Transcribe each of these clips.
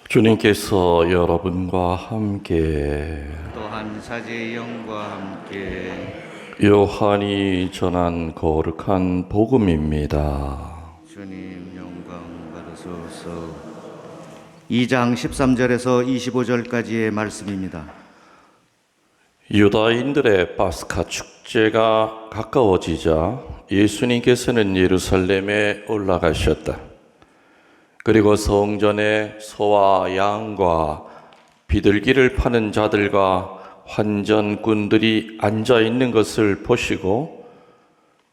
주님께서 여러분과 함께 또한 사제의 영과 함께 요한이 전한 거룩한 복음입니다. 주님 영광 받으소서. 2장 13절에서 25절까지의 말씀입니다. 유다인들의 파스카 축제가 가까워지자 예수님께서는 예루살렘에 올라가셨다. 그리고 성전에 소와 양과 비둘기를 파는 자들과 환전꾼들이 앉아 있는 것을 보시고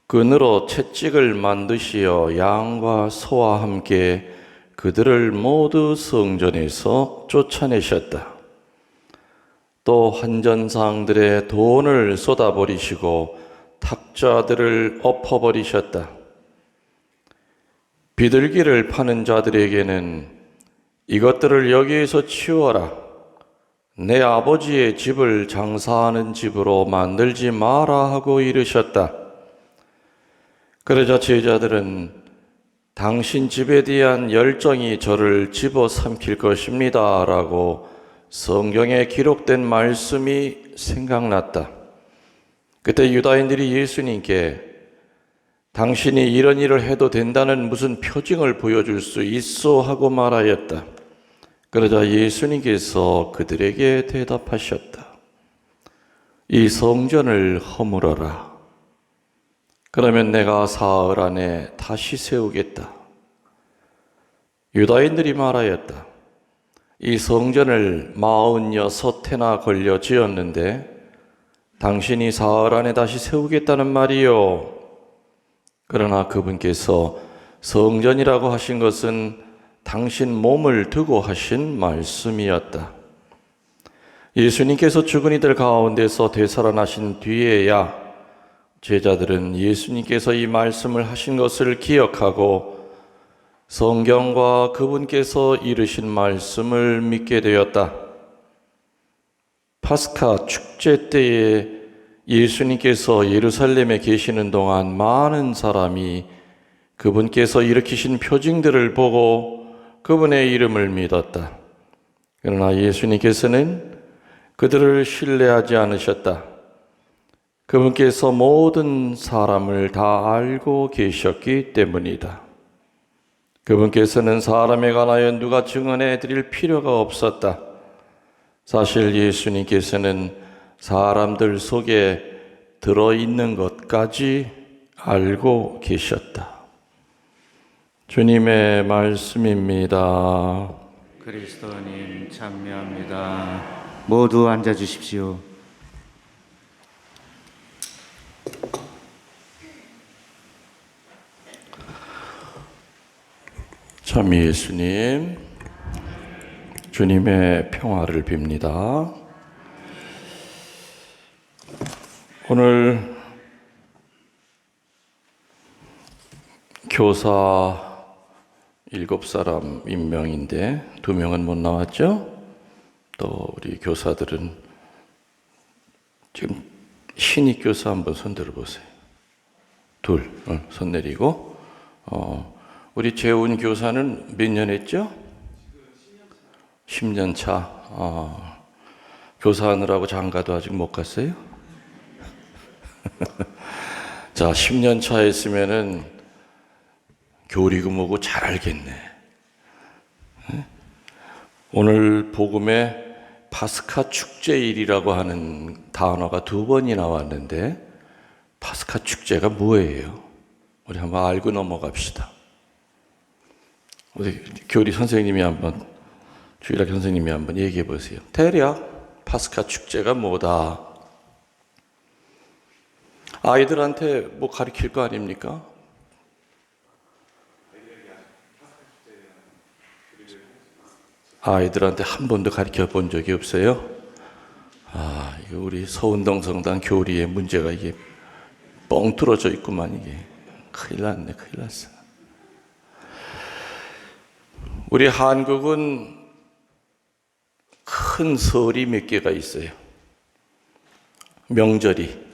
끈으로 채찍을 만드시어 양과 소와 함께 그들을 모두 성전에서 쫓아내셨다. 또 환전상들의 돈을 쏟아버리시고 탁자들을 엎어버리셨다. 비둘기를 파는 자들에게는 이것들을 여기에서 치워라. 내 아버지의 집을 장사하는 집으로 만들지 마라 하고 이르셨다. 그러자 제자들은 당신 집에 대한 열정이 저를 집어삼킬 것입니다 라고 성경에 기록된 말씀이 생각났다. 그때 유다인들이 예수님께 당신이 이런 일을 해도 된다는 무슨 표징을 보여줄 수 있어 하고 말하였다. 그러자 예수님께서 그들에게 대답하셨다. 이 성전을 허물어라. 그러면 내가 사흘 안에 다시 세우겠다. 유다인들이 말하였다. 이 성전을 46해나 걸려 지었는데 당신이 사흘 안에 다시 세우겠다는 말이요. 그러나 그분께서 성전이라고 하신 것은 당신 몸을 두고 하신 말씀이었다. 예수님께서 죽은 이들 가운데서 되살아나신 뒤에야 제자들은 예수님께서 이 말씀을 하신 것을 기억하고 성경과 그분께서 이르신 말씀을 믿게 되었다. 파스카 축제 때에 예수님께서 예루살렘에 계시는 동안 많은 사람이 그분께서 일으키신 표징들을 보고 그분의 이름을 믿었다. 그러나 예수님께서는 그들을 신뢰하지 않으셨다. 그분께서 모든 사람을 다 알고 계셨기 때문이다. 그분께서는 사람에 관하여 누가 증언해 드릴 필요가 없었다. 사실 예수님께서는 사람들 속에 들어있는 것까지 알고 계셨다. 주님의 말씀입니다. 그리스도님 참여합니다. 모두 앉아주십시오. 참 예수님, 주님의 평화를 빕니다. 오늘 교사 7사람 임명인데 2명은 못 나왔죠? 또 우리 교사들은 지금 신입 교사 한번 손 들어보세요. 둘, 손 내리고. 우리 재훈 교사는 몇 년 했죠? 10년 차. 교사하느라고 장가도 아직 못 갔어요? 자, 10년 차 했으면은 교리고 뭐고 잘 알겠네. 오늘 복음에 파스카 축제일이라고 하는 단어가 2번이 나왔는데 파스카 축제가 뭐예요? 우리 한번 알고 넘어갑시다. 우리 교리 선생님이 한번, 주일학 선생님이 한번 얘기해 보세요. 대략 파스카 축제가 뭐다? 아이들한테 뭐 가르칠 거 아닙니까? 아이들한테 한 번도 가르쳐 본 적이 없어요? 이거 우리 서운동 성당 교리의 문제가 이게 뻥 뚫어져 있구만, 이게. 큰일 났네, 큰일 났어. 우리 한국은 큰 설이 몇 개가 있어요. 명절이.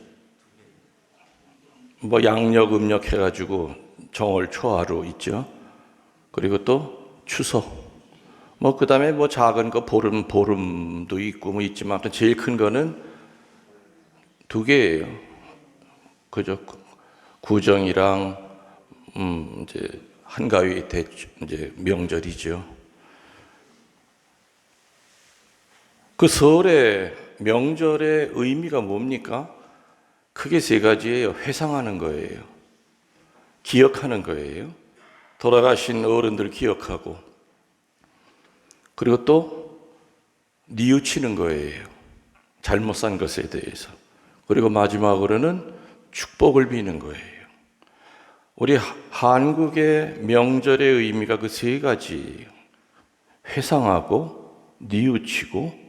뭐 양력, 음력 해가지고 정월 초하루 있죠. 그리고 또 추석. 뭐 그다음에 뭐 작은 거 보름도 있고 뭐 있지만 아무튼 제일 큰 거는 두 개예요. 그죠? 구정이랑 이제 한가위 이제 명절이죠. 그 설의 명절의 의미가 뭡니까? 크게 세 가지예요. 회상하는 거예요. 기억하는 거예요. 돌아가신 어른들 기억하고, 그리고 또 뉘우치는 거예요. 잘못 산 것에 대해서. 그리고 마지막으로는 축복을 비는 거예요. 우리 한국의 명절의 의미가 그 세 가지. 회상하고, 뉘우치고,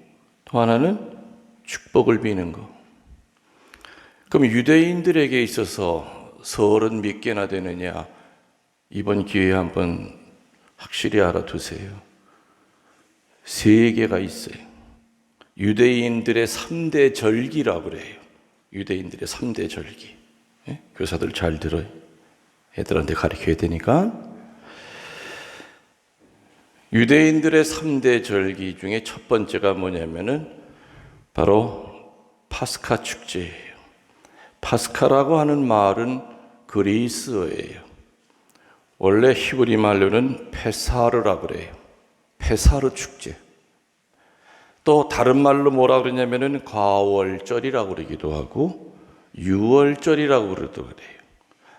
또 하나는 축복을 비는 거. 그럼 유대인들에게 있어서 설은 몇 개나 되느냐? 이번 기회에 한번 확실히 알아두세요. 세 개가 있어요. 유대인들의 3대 절기라고 그래요. 유대인들의 3대 절기. 교사들 잘 들어요. 애들한테 가르쳐야 되니까. 유대인들의 3대 절기 중에 첫 번째가 뭐냐면은 바로 파스카 축제예요. 파스카라고 하는 말은 그리스어예요. 원래 히브리 말로는 페사르라고 그래요. 페사르 축제. 또 다른 말로 뭐라 그러냐면은 과월절이라고 그러기도 하고 유월절이라고 그러기도 그래요.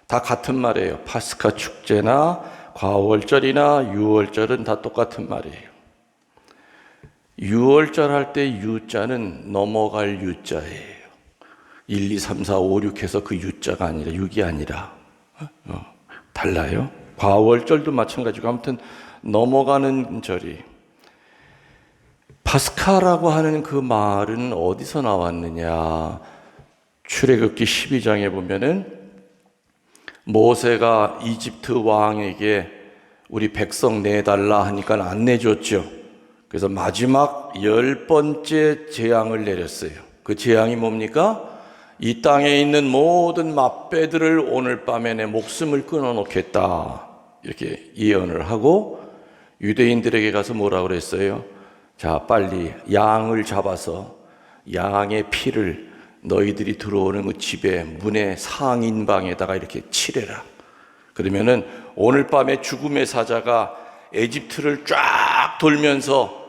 다 같은 말이에요. 파스카 축제나 과월절이나 유월절은 다 똑같은 말이에요. 유월절 할 때 유자는 넘어갈 유자예요. 1, 2, 3, 4, 5, 6 해서 그 유자가 아니라 6이 아니라 달라요. 과월절도 마찬가지고 아무튼 넘어가는 절이. 파스카라고 하는 그 말은 어디서 나왔느냐? 출애굽기 12장에 보면은 모세가 이집트 왕에게 우리 백성 내달라 하니까 안 내줬죠. 그래서 마지막 10번째 재앙을 내렸어요. 그 재앙이 뭡니까? 이 땅에 있는 모든 맛배들을 오늘 밤에 내 목숨을 끊어놓겠다. 이렇게 예언을 하고 유대인들에게 가서 뭐라고 그랬어요? 자, 빨리 양을 잡아서 양의 피를 너희들이 들어오는 그 집에 문의 상인방에다가 이렇게 칠해라. 그러면은 오늘 밤에 죽음의 사자가 에집트를 쫙 돌면서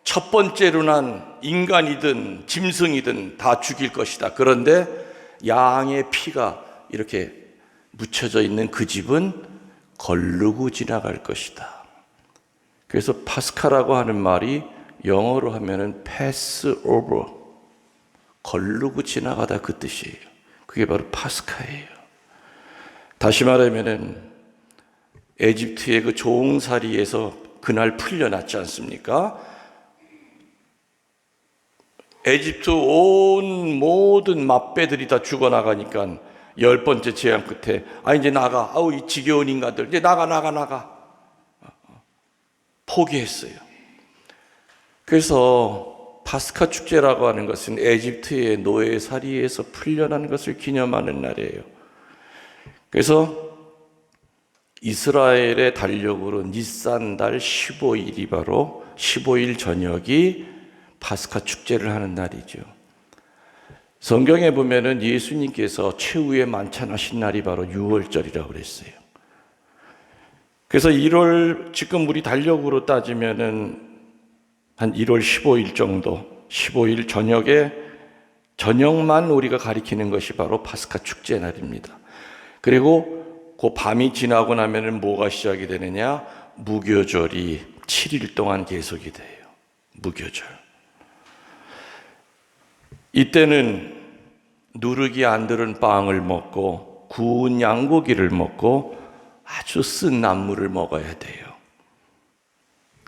첫 번째로 난 인간이든 짐승이든 다 죽일 것이다. 그런데 양의 피가 이렇게 묻혀져 있는 그 집은 거르고 지나갈 것이다. 그래서 파스카라고 하는 말이 영어로 하면은 pass over, 거르고 지나가다 그 뜻이에요. 그게 바로 파스카예요. 다시 말하면은 에집트의 그 종살이에서 그날 풀려났지 않습니까? 에집트 온 모든 맛배들이 다 죽어나가니까 10번째 재앙 끝에 이제 나가. 아우 이 지겨운 인간들 이제 나가. 포기했어요. 그래서 파스카 축제라고 하는 것은 에집트의 노예살이에서 풀려난 것을 기념하는 날이에요. 그래서 이스라엘의 달력으로 니산달 15일이 바로 15일 저녁이 파스카 축제를 하는 날이죠. 성경에 보면은 예수님께서 최후의 만찬하신 날이 바로 유월절이라고 그랬어요. 그래서 1월, 지금 우리 달력으로 따지면은 한 1월 15일 정도, 15일 저녁만 우리가 가리키는 것이 바로 파스카 축제 날입니다. 그리고 그 밤이 지나고 나면은 뭐가 시작이 되느냐? 무교절이 7일 동안 계속이 돼요. 무교절. 이때는 누르기 안 들은 빵을 먹고 구운 양고기를 먹고 아주 쓴 나물을 먹어야 돼요.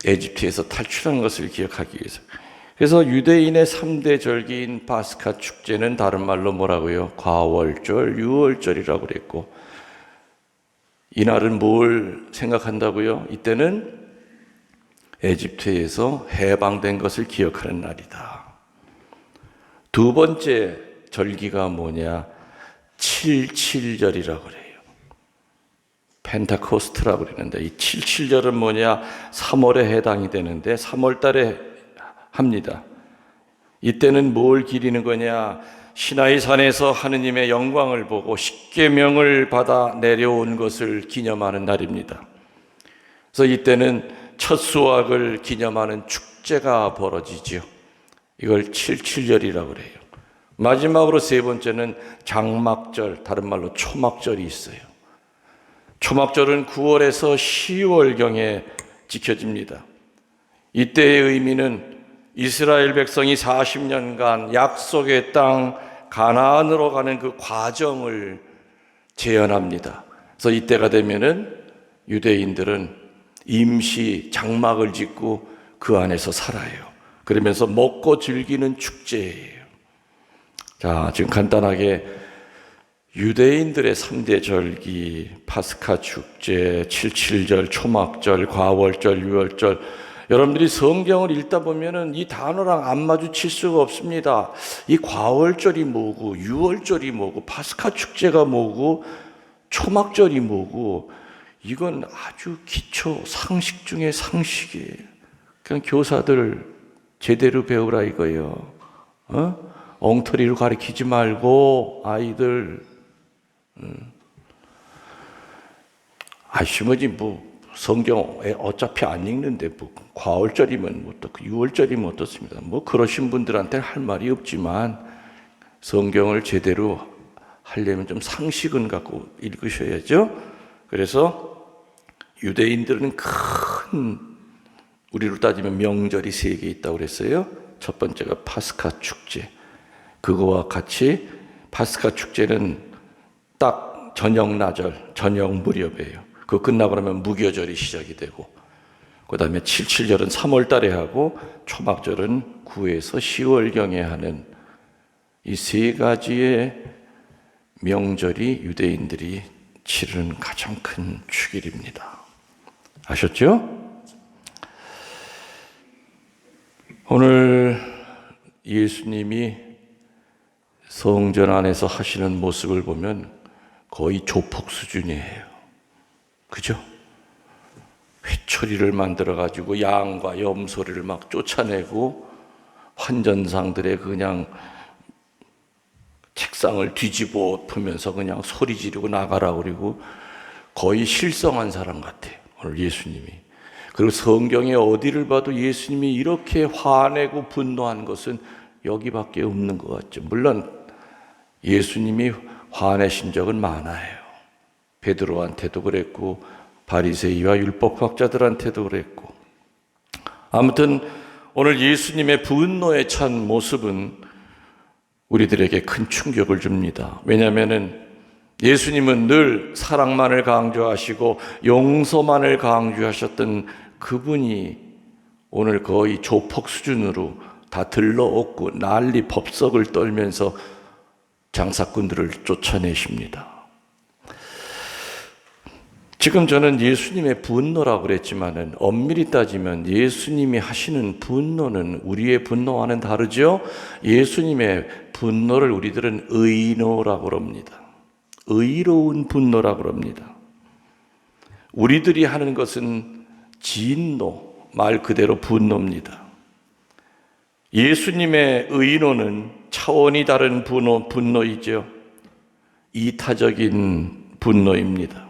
에집트에서 탈출한 것을 기억하기 위해서. 그래서 유대인의 3대 절기인 파스카 축제는 다른 말로 뭐라고요? 과월절, 유월절이라고 그랬고, 이날은 뭘 생각한다고요? 이때는 에집트에서 해방된 것을 기억하는 날이다. 두 번째 절기가 뭐냐? 77절이라고 그래요. 펜타코스트라고 그러는데, 이 77절은 뭐냐? 3월에 해당이 되는데 3월 달에 합니다. 이때는 뭘 기리는 거냐? 시나이 산에서 하느님의 영광을 보고 십계명을 받아 내려온 것을 기념하는 날입니다. 그래서 이때는 첫 수확을 기념하는 축제가 벌어지죠. 이걸 77절이라고 그래요. 마지막으로 세 번째는 장막절, 다른 말로 초막절이 있어요. 초막절은 9월에서 10월경에 지켜집니다. 이때의 의미는 이스라엘 백성이 40년간 약속의 땅 가나안으로 가는 그 과정을 재현합니다. 그래서 이때가 되면은 유대인들은 임시 장막을 짓고 그 안에서 살아요. 그러면서 먹고 즐기는 축제예요. 자, 지금 간단하게 유대인들의 3대 절기, 파스카 축제, 77절, 초막절, 과월절, 유월절, 여러분들이 성경을 읽다 보면은 이 단어랑 안 마주칠 수가 없습니다. 이 과월절이 뭐고, 유월절이 뭐고, 파스카 축제가 뭐고, 초막절이 뭐고, 이건 아주 기초 상식 중에 상식이에요. 그냥 교사들 제대로 배우라 이거예요. 엉터리로 가르치지 말고 아이들. 아시면지 뭐 성경에 어차피 안 읽는데 뭐 과월절이면 뭐 또 유월절이면 어떻습니까? 뭐 그러신 분들한테는 할 말이 없지만 성경을 제대로 하려면 좀 상식은 갖고 읽으셔야죠. 그래서 유대인들은 큰, 우리로 따지면 명절이 3개 있다고 그랬어요. 첫 번째가 파스카 축제. 그거와 같이 파스카 축제는 딱 저녁 나절, 저녁 무렵이에요. 그거 끝나고 나면 무교절이 시작이 되고, 그 다음에 77절은 3월 달에 하고, 초막절은 9에서 10월경에 하는 이 3가지의 명절이 유대인들이 치르는 가장 큰 축일입니다. 아셨죠? 오늘 예수님이 성전 안에서 하시는 모습을 보면 거의 조폭 수준이에요. 그죠? 회초리를 만들어가지고 양과 염소리를 막 쫓아내고 환전상들의 그냥 책상을 뒤집어 엎으면서 그냥 소리 지르고 나가라 그리고 거의 실성한 사람 같아요. 오늘 예수님이. 그리고 성경에 어디를 봐도 예수님이 이렇게 화내고 분노한 것은 여기밖에 없는 것 같죠. 물론 예수님이 화내신 적은 많아요. 베드로한테도 그랬고 바리새이와 율법학자들한테도 그랬고. 아무튼 오늘 예수님의 분노에 찬 모습은 우리들에게 큰 충격을 줍니다. 왜냐하면 예수님은 늘 사랑만을 강조하시고 용서만을 강조하셨던 그분이 오늘 거의 조폭 수준으로 다 들러엎고 난리 법석을 떨면서 장사꾼들을 쫓아내십니다. 지금 저는 예수님의 분노라고 그랬지만은 엄밀히 따지면 예수님이 하시는 분노는 우리의 분노와는 다르죠. 예수님의 분노를 우리들은 의노라고 그럽니다. 의로운 분노라고 그럽니다. 우리들이 하는 것은 진노, 말 그대로 분노입니다. 예수님의 의노는 차원이 다른 분노이죠. 이타적인 분노입니다.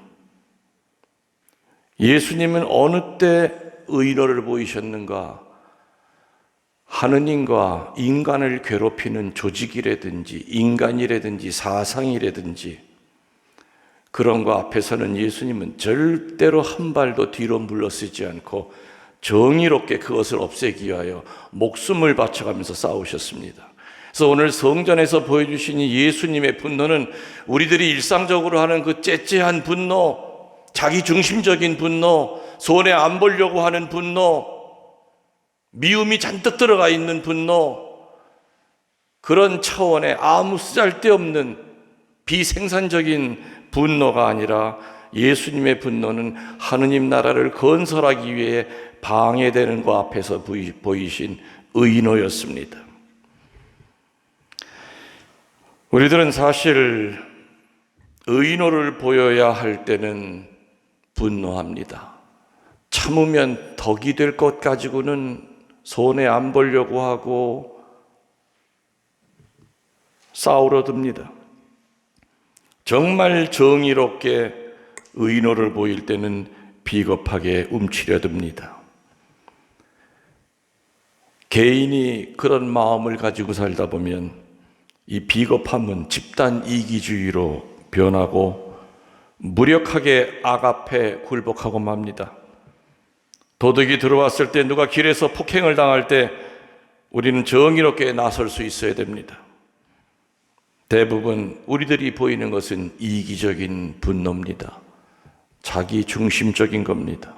예수님은 어느 때 의노를 보이셨는가? 하느님과 인간을 괴롭히는 조직이라든지 인간이라든지 사상이라든지 그런 거 앞에서는 예수님은 절대로 한 발도 뒤로 물러서지 않고 정의롭게 그것을 없애기 위하여 목숨을 바쳐가면서 싸우셨습니다. 그래서 오늘 성전에서 보여주신 예수님의 분노는 우리들이 일상적으로 하는 그 째째한 분노, 자기 중심적인 분노, 손해 안 보려고 하는 분노, 미움이 잔뜩 들어가 있는 분노, 그런 차원의 아무 쓰잘데없는 비생산적인 분노가 아니라 예수님의 분노는 하느님 나라를 건설하기 위해 방해되는 것 앞에서 보이신 의노였습니다. 우리들은 사실 의노를 보여야 할 때는 분노합니다. 참으면 덕이 될 것 가지고는 손해 안 보려고 하고 싸우러 듭니다. 정말 정의롭게 의노를 보일 때는 비겁하게 움츠려 듭니다. 개인이 그런 마음을 가지고 살다 보면 이 비겁함은 집단 이기주의로 변하고 무력하게 악 앞에 굴복하고 맙니다. 도둑이 들어왔을 때, 누가 길에서 폭행을 당할 때 우리는 정의롭게 나설 수 있어야 됩니다. 대부분 우리들이 보이는 것은 이기적인 분노입니다. 자기 중심적인 겁니다.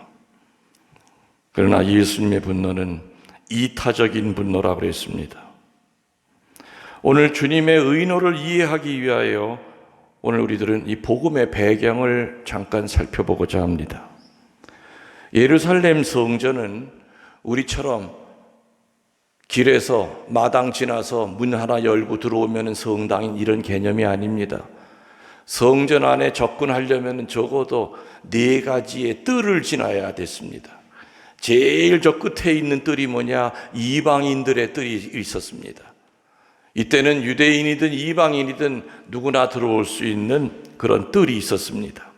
그러나 예수님의 분노는 이타적인 분노라고 그랬습니다. 오늘 주님의 의노를 이해하기 위하여 오늘 우리들은 이 복음의 배경을 잠깐 살펴보고자 합니다. 예루살렘 성전은 우리처럼 길에서 마당 지나서 문 하나 열고 들어오면 성당인 이런 개념이 아닙니다. 성전 안에 접근하려면 적어도 4가지의 뜰을 지나야 됐습니다. 제일 저 끝에 있는 뜰이 뭐냐? 이방인들의 뜰이 있었습니다. 이때는 유대인이든 이방인이든 누구나 들어올 수 있는 그런 뜰이 있었습니다.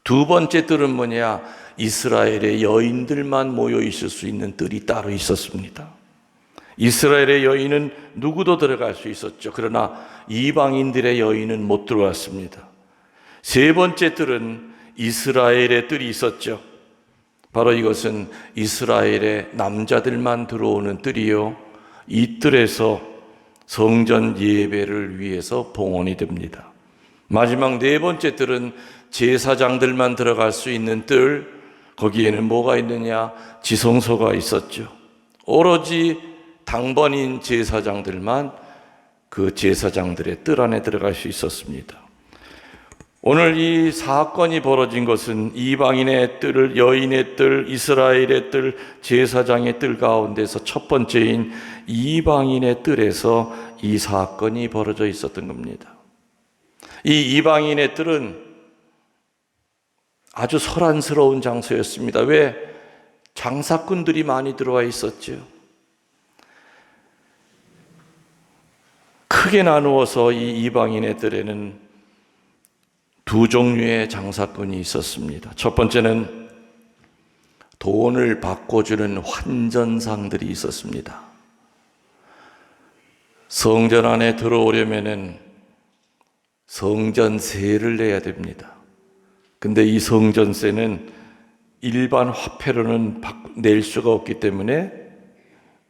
두 번째 뜰은 뭐냐? 이스라엘의 여인들만 모여 있을 수 있는 뜰이 따로 있었습니다. 이스라엘의 여인은 누구도 들어갈 수 있었죠. 그러나 이방인들의 여인은 못 들어왔습니다. 세 번째 뜰은 이스라엘의 뜰이 있었죠. 바로 이것은 이스라엘의 남자들만 들어오는 뜰이요, 이 뜰에서 성전 예배를 위해서 봉헌이 됩니다. 마지막 4번째 뜰은 제사장들만 들어갈 수 있는 뜰, 거기에는 뭐가 있느냐? 지성소가 있었죠. 오로지 당번인 제사장들만 그 제사장들의 뜰 안에 들어갈 수 있었습니다. 오늘 이 사건이 벌어진 것은 이방인의 뜰, 여인의 뜰, 이스라엘의 뜰, 제사장의 뜰 가운데서 첫 번째인 이방인의 뜰에서 이 사건이 벌어져 있었던 겁니다. 이 이방인의 뜰은 아주 소란스러운 장소였습니다. 왜? 장사꾼들이 많이 들어와 있었죠. 크게 나누어서 이 이방인의 뜰에는 2 종류의 장사꾼이 있었습니다. 첫 번째는 돈을 바꿔주는 환전상들이 있었습니다. 성전 안에 들어오려면은 성전세를 내야 됩니다. 근데 이 성전세는 일반 화폐로는 낼 수가 없기 때문에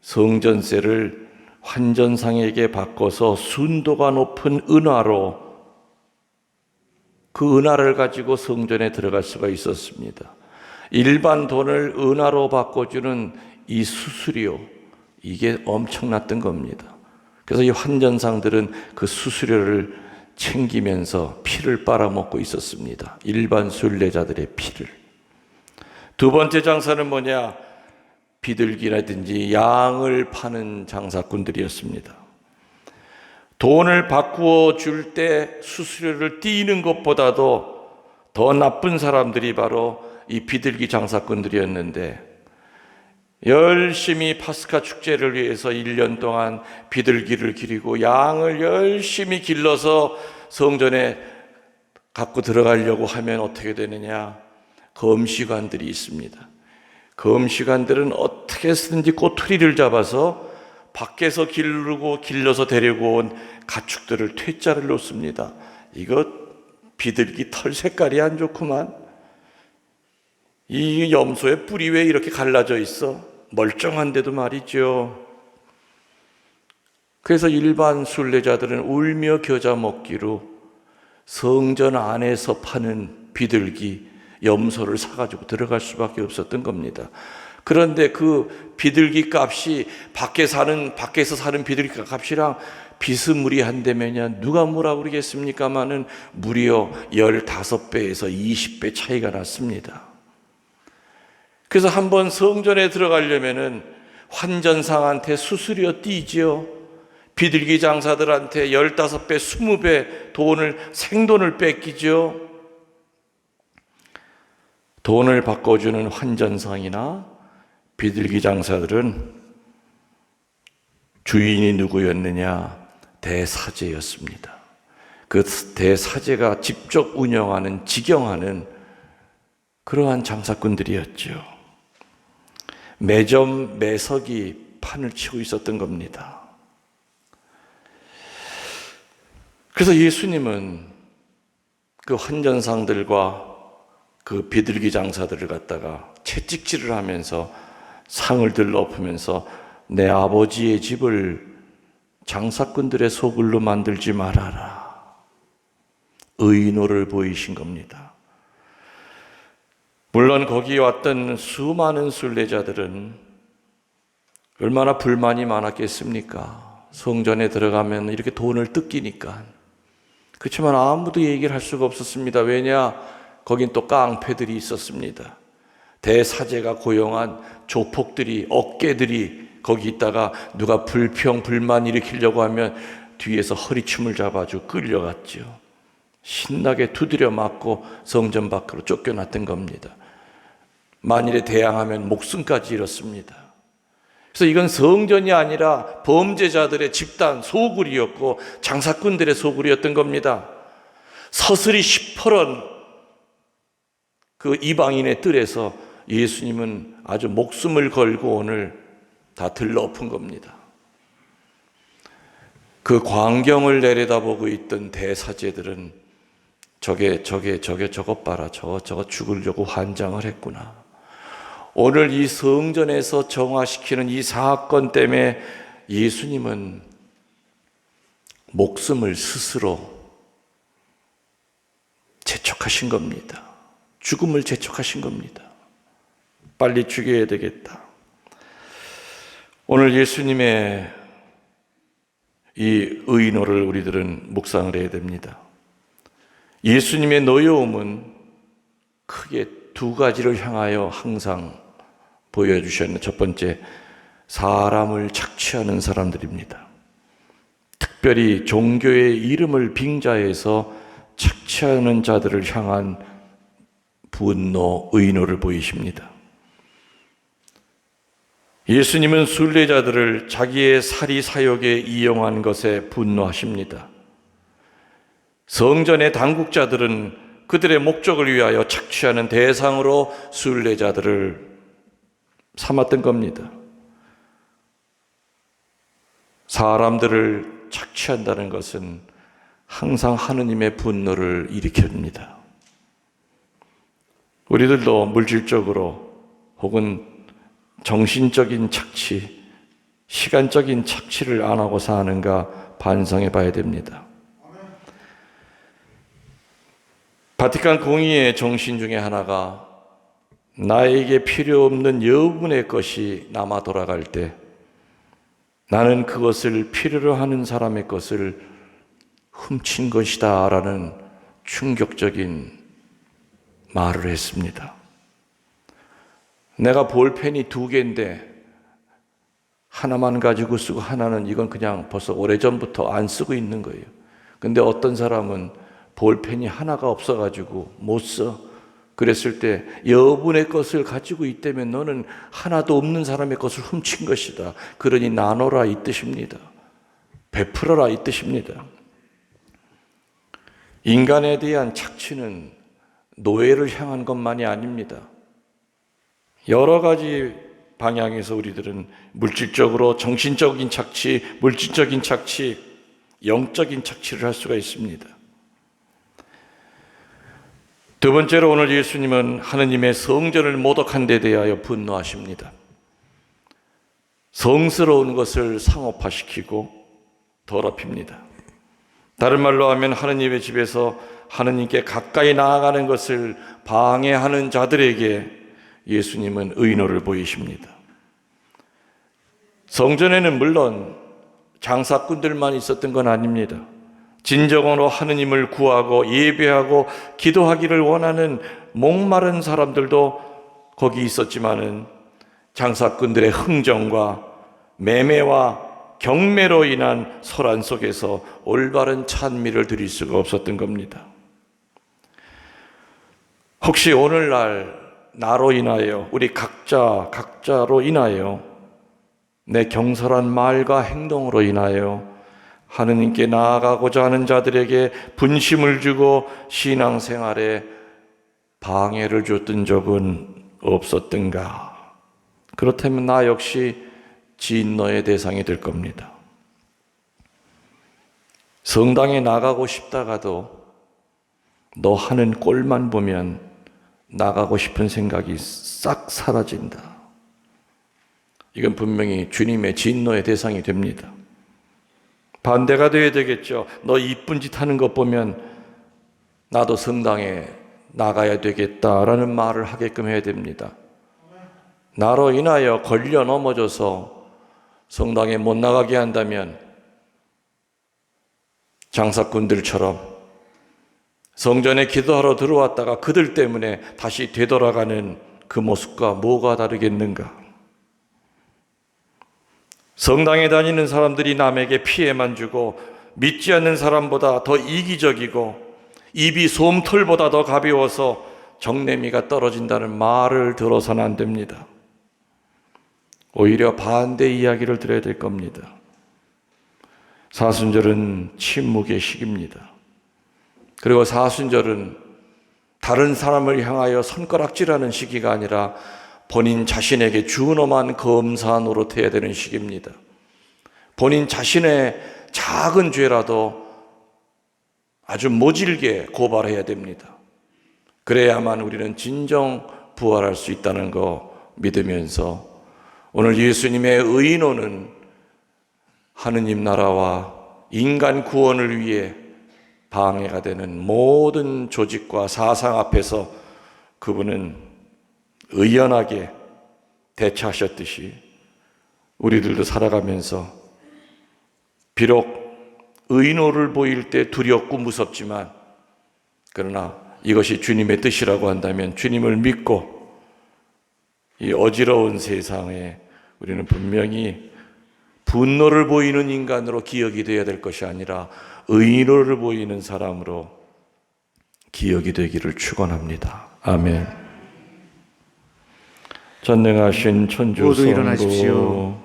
성전세를 환전상에게 바꿔서 순도가 높은 은화로, 그 은화를 가지고 성전에 들어갈 수가 있었습니다. 일반 돈을 은화로 바꿔주는 이 수수료, 이게 엄청났던 겁니다. 그래서 이 환전상들은 그 수수료를 챙기면서 피를 빨아먹고 있었습니다. 일반 순례자들의 피를. 두 번째 장사는 뭐냐? 비둘기라든지 양을 파는 장사꾼들이었습니다. 돈을 바꾸어 줄 때 수수료를 띄는 것보다도 더 나쁜 사람들이 바로 이 비둘기 장사꾼들이었는데, 열심히 파스카 축제를 위해서 1년 동안 비둘기를 기르고 양을 열심히 길러서 성전에 갖고 들어가려고 하면 어떻게 되느냐? 검시관들이 있습니다. 검시관들은 어떻게 해서든지 꼬투리를 잡아서 밖에서 기르고 길러서 데리고 온 가축들을 퇴짜를 놓습니다. 이거 비둘기 털 색깔이 안 좋구만. 이 염소의 뿔이 왜 이렇게 갈라져 있어? 멀쩡한데도 말이죠. 그래서 일반 순례자들은 울며 겨자 먹기로 성전 안에서 파는 비둘기, 염소를 사가지고 들어갈 수밖에 없었던 겁니다. 그런데 그 비둘기 값이 밖에서 사는 비둘기 값이랑 비스무리한다면야 누가 뭐라고 그러겠습니까마는 무려 15배에서 20배 차이가 났습니다. 그래서 한번 성전에 들어가려면은 환전상한테 수수료 띄지요. 비둘기 장사들한테 15배, 20배 생돈을 뺏기죠. 돈을 바꿔주는 환전상이나 비둘기 장사들은 주인이 누구였느냐? 대사제였습니다. 그 대사제가 직접 운영하는, 직영하는 그러한 장사꾼들이었죠. 매점, 매석이 판을 치고 있었던 겁니다. 그래서 예수님은 그 환전상들과 그 비둘기 장사들을 갖다가 채찍질을 하면서 상을 들러엎으면서 내 아버지의 집을 장사꾼들의 소굴로 만들지 말아라. 의노를 보이신 겁니다. 물론 거기 왔던 수많은 순례자들은 얼마나 불만이 많았겠습니까? 성전에 들어가면 이렇게 돈을 뜯기니까. 그렇지만 아무도 얘기를 할 수가 없었습니다. 왜냐? 거긴 또 깡패들이 있었습니다. 대사제가 고용한 조폭들이, 어깨들이 거기 있다가 누가 불만 일으키려고 하면 뒤에서 허리춤을 잡아주고 끌려갔죠. 신나게 두드려 맞고 성전 밖으로 쫓겨났던 겁니다. 만일에 대항하면 목숨까지 잃었습니다. 그래서 이건 성전이 아니라 범죄자들의 집단 소굴이었고 장사꾼들의 소굴이었던 겁니다. 서슬이 시퍼런 그 이방인의 뜰에서 예수님은 아주 목숨을 걸고 오늘 다 들러엎은 겁니다. 그 광경을 내려다보고 있던 대사제들은 저것 봐라, 저거 죽으려고 환장을 했구나. 오늘 이 성전에서 정화시키는 이 사건 때문에 예수님은 목숨을 스스로 재촉하신 겁니다. 죽음을 재촉하신 겁니다. 빨리 죽여야 되겠다. 오늘 예수님의 이 의노를 우리들은 묵상을 해야 됩니다. 예수님의 노여움은 크게 두 가지를 향하여 항상 보여주셨는 첫 번째, 사람을 착취하는 사람들입니다. 특별히 종교의 이름을 빙자해서 착취하는 자들을 향한 분노, 의노를 보이십니다. 예수님은 순례자들을 자기의 사리 사욕에 이용한 것에 분노하십니다. 성전의 당국자들은 그들의 목적을 위하여 착취하는 대상으로 순례자들을 삼았던 겁니다. 사람들을 착취한다는 것은 항상 하느님의 분노를 일으킵니다. 우리들도 물질적으로 혹은 정신적인 착취, 시간적인 착취를 안 하고 사는가 반성해 봐야 됩니다. 바티칸 공의의 정신 중에 하나가 나에게 필요 없는 여분의 것이 남아 돌아갈 때 나는 그것을 필요로 하는 사람의 것을 훔친 것이다 라는 충격적인 말을 했습니다. 내가 볼펜이 2개인데 하나만 가지고 쓰고 하나는 이건 그냥 벌써 오래전부터 안 쓰고 있는 거예요. 근데 어떤 사람은 볼펜이 하나가 없어가지고 못 써. 그랬을 때 여분의 것을 가지고 있다면 너는 하나도 없는 사람의 것을 훔친 것이다. 그러니 나눠라 이 뜻입니다. 베풀어라 이 뜻입니다. 인간에 대한 착취는 노예를 향한 것만이 아닙니다. 여러 가지 방향에서 우리들은 물질적으로 정신적인 착취, 물질적인 착취, 영적인 착취를 할 수가 있습니다. 두 번째로 오늘 예수님은 하느님의 성전을 모독한 데 대하여 분노하십니다. 성스러운 것을 상업화시키고 더럽힙니다. 다른 말로 하면 하느님의 집에서 하느님께 가까이 나아가는 것을 방해하는 자들에게 예수님은 의노를 보이십니다. 성전에는 물론 장사꾼들만 있었던 건 아닙니다. 진정으로 하느님을 구하고 예배하고 기도하기를 원하는 목마른 사람들도 거기 있었지만은 장사꾼들의 흥정과 매매와 경매로 인한 소란 속에서 올바른 찬미를 드릴 수가 없었던 겁니다. 혹시 오늘날 나로 인하여, 우리 각자로 인하여, 내 경솔한 말과 행동으로 인하여 하느님께 나아가고자 하는 자들에게 분심을 주고 신앙생활에 방해를 줬던 적은 없었던가? 그렇다면 나 역시 진노의 대상이 될 겁니다. 성당에 나가고 싶다가도 너 하는 꼴만 보면 나가고 싶은 생각이 싹 사라진다. 이건 분명히 주님의 진노의 대상이 됩니다. 반대가 되어야 되겠죠. 너 이쁜 짓 하는 것 보면 나도 성당에 나가야 되겠다라는 말을 하게끔 해야 됩니다. 나로 인하여 걸려 넘어져서 성당에 못 나가게 한다면 장사꾼들처럼 성전에 기도하러 들어왔다가 그들 때문에 다시 되돌아가는 그 모습과 뭐가 다르겠는가? 성당에 다니는 사람들이 남에게 피해만 주고 믿지 않는 사람보다 더 이기적이고 입이 솜털보다 더 가벼워서 정내미가 떨어진다는 말을 들어서는 안 됩니다. 오히려 반대 이야기를 들어야 될 겁니다. 사순절은 침묵의 시기입니다. 그리고 사순절은 다른 사람을 향하여 손가락질하는 시기가 아니라 본인 자신에게 준엄한 검사 노릇해야 되는 시기입니다. 본인 자신의 작은 죄라도 아주 모질게 고발해야 됩니다. 그래야만 우리는 진정 부활할 수 있다는 거 믿으면서 오늘 예수님의 의논은 하느님 나라와 인간 구원을 위해 방해가 되는 모든 조직과 사상 앞에서 그분은 의연하게 대처하셨듯이 우리들도 살아가면서 비록 의노를 보일 때 두렵고 무섭지만 그러나 이것이 주님의 뜻이라고 한다면 주님을 믿고 이 어지러운 세상에 우리는 분명히 분노를 보이는 인간으로 기억이 되어야 될 것이 아니라 의노를 보이는 사람으로 기억이 되기를 축원합니다. 아멘. 전능하신 천주 모두 성부 일어나십시오.